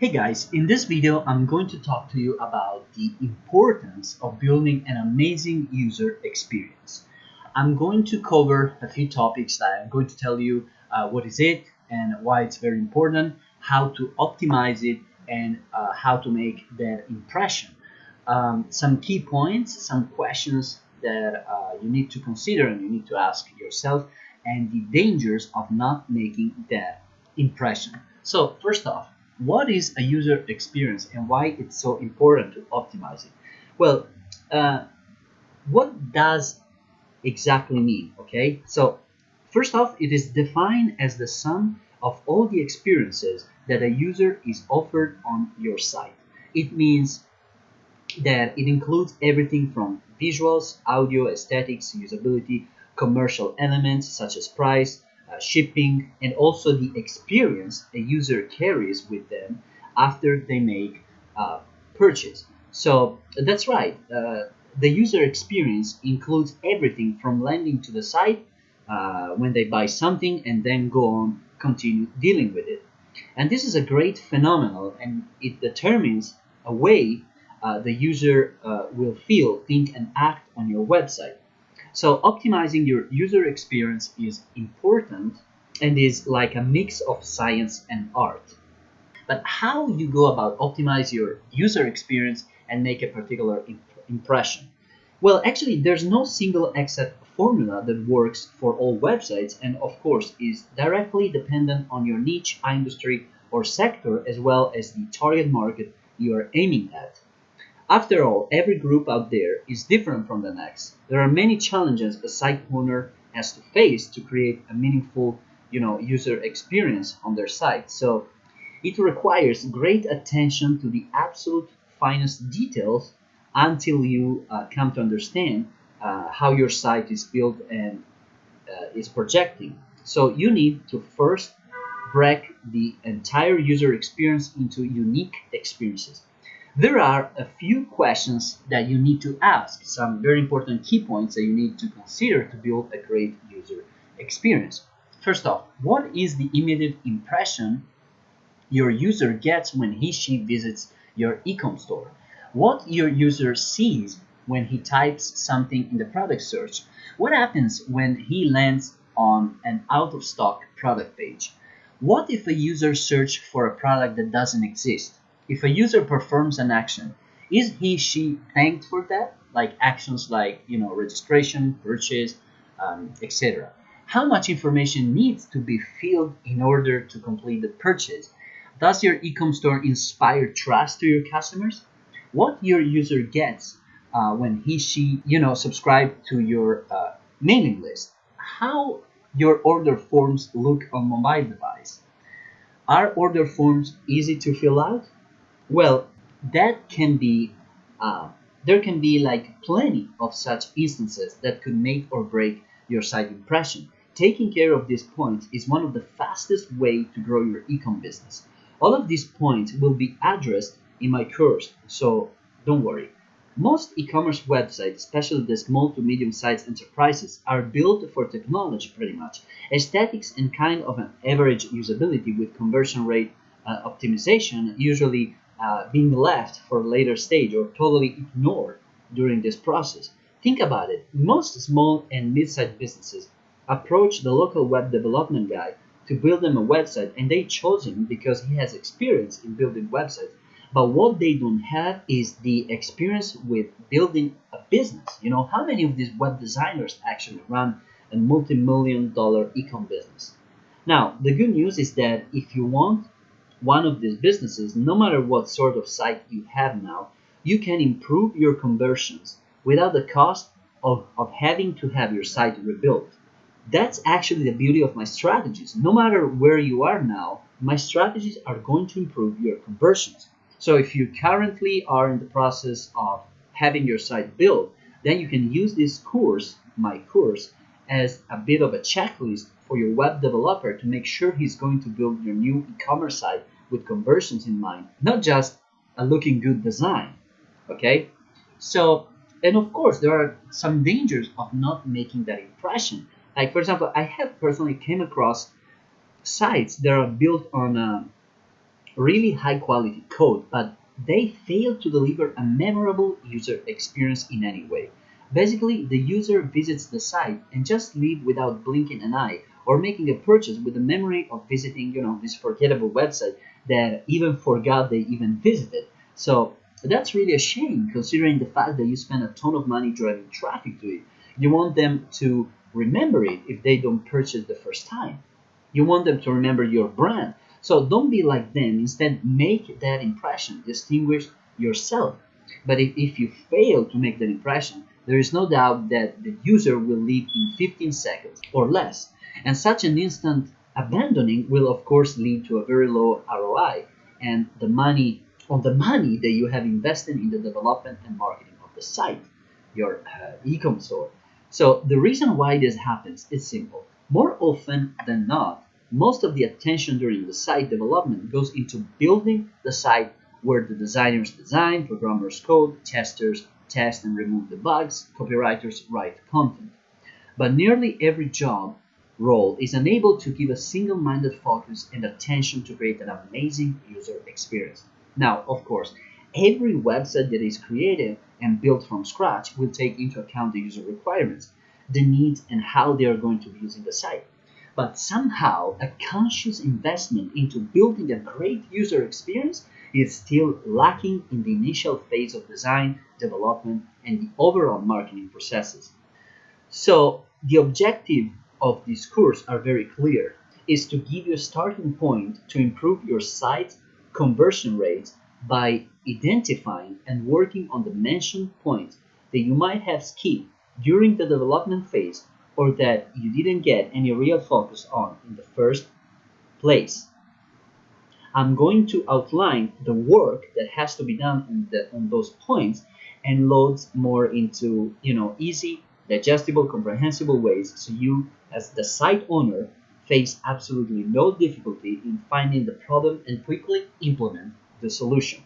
Hey guys, in this video I'm going to talk to you about the importance of building an amazing user experience. I'm going to cover a few topics that I'm going to tell you what is it and why it's very important, how to optimize it, and how to make that impression. Some key points, some questions that you need to consider and you need to ask yourself, and the dangers of not making that impression. So first off, what is a user experience and why it's so important to optimize it? Well, uh, what does exactly mean? Okay, so first off, it is defined as the sum of all the experiences that a user is offered on your site. It means that it includes everything from visuals, audio, aesthetics, usability, commercial elements such as price, shipping, and also the experience a user carries with them after they make a purchase. So that's right. The user experience includes everything from landing to the site when they buy something and then go on continue dealing with it. And this is a great phenomenon, and it determines a way the user will feel, think, and act on your website. So optimizing your user experience is important and is like a mix of science and art. But how you go about optimize your user experience and make a particular impression? Well, actually, there's no single exact formula that works for all websites, and of course is directly dependent on your niche, industry, or sector, as well as the target market you are aiming at. After all, every group out there is different from the next. There are many challenges a site owner has to face to create a meaningful, user experience on their site. So it requires great attention to the absolute finest details until you come to understand how your site is built and is projecting. So you need to first break the entire user experience into unique experiences. There are a few questions that you need to ask, some very important key points that you need to consider to build a great user experience. First off, what is the immediate impression your user gets when he/she visits your e-com store? What your user sees when he types something in the product search? What happens when he lands on an out-of-stock product page? What if a user searches for a product that doesn't exist? If a user performs an action, is he/she thanked for that? Like actions like registration, purchase, etc. How much information needs to be filled in order to complete the purchase? Does your e-com store inspire trust to your customers? What your user gets when he/she subscribe to your mailing list? How your order forms look on mobile device? Are order forms easy to fill out? Well, that can be there can be like plenty of such instances that could make or break your site impression. Taking care of these points is one of the fastest way to grow your e-com business. All of these points will be addressed in my course, so don't worry. Most e-commerce websites, especially the small to medium-sized enterprises, are built for technology pretty much. Aesthetics and kind of an average usability with conversion rate optimization usually being left for a later stage or totally ignored during this process. Think about it. Most small and mid-sized businesses approach the local web development guy to build them a website, and they chose him because he has experience in building websites. But what they don't have is the experience with building a business. How many of these web designers actually run a multi-million dollar e-com business? Now, the good news is that if you want one of these businesses, no matter what sort of site you have now, you can improve your conversions without the cost of having to have your site rebuilt. That's actually the beauty of my strategies. No matter where you are now, my strategies are going to improve your conversions. So if you currently are in the process of having your site built, then you can use this course, my course, as a bit of a checklist for your web developer to make sure he's going to build your new e-commerce site with conversions in mind, not just a looking good design. Okay? So, and of course, there are some dangers of not making that impression. Like, for example, I have personally came across sites that are built on really high quality code, but they fail to deliver a memorable user experience in any way. Basically, the user visits the site and just leave without blinking an eye or making a purchase with the memory of visiting, this forgettable website that even forgot they even visited. So that's really a shame considering the fact that you spend a ton of money driving traffic to it. You want them to remember it if they don't purchase the first time. You want them to remember your brand. So don't be like them. Instead, make that impression. Distinguish yourself. But if you fail to make that impression, there is no doubt that the user will leave in 15 seconds or less. And such an instant abandoning will, of course, lead to a very low ROI and the money that you have invested in the development and marketing of the site, your e-com store. So the reason why this happens is simple. More often than not, most of the attention during the site development goes into building the site where the designers design, programmers code, testers test and remove the bugs, copywriters write content. But nearly every job role is unable to give a single-minded focus and attention to create an amazing user experience. Now, of course, every website that is created and built from scratch will take into account the user requirements, the needs, and how they are going to be using the site. But somehow, a conscious investment into building a great user experience is still lacking in the initial phase of design, development, and the overall marketing processes. So the objective of this course are very clear, is to give you a starting point to improve your site's conversion rates by identifying and working on the mentioned points that you might have skipped during the development phase or that you didn't get any real focus on in the first place. I'm going to outline the work that has to be done on those points and loads more into easy, digestible, comprehensible ways so you as the site owner face absolutely no difficulty in finding the problem and quickly implement the solution.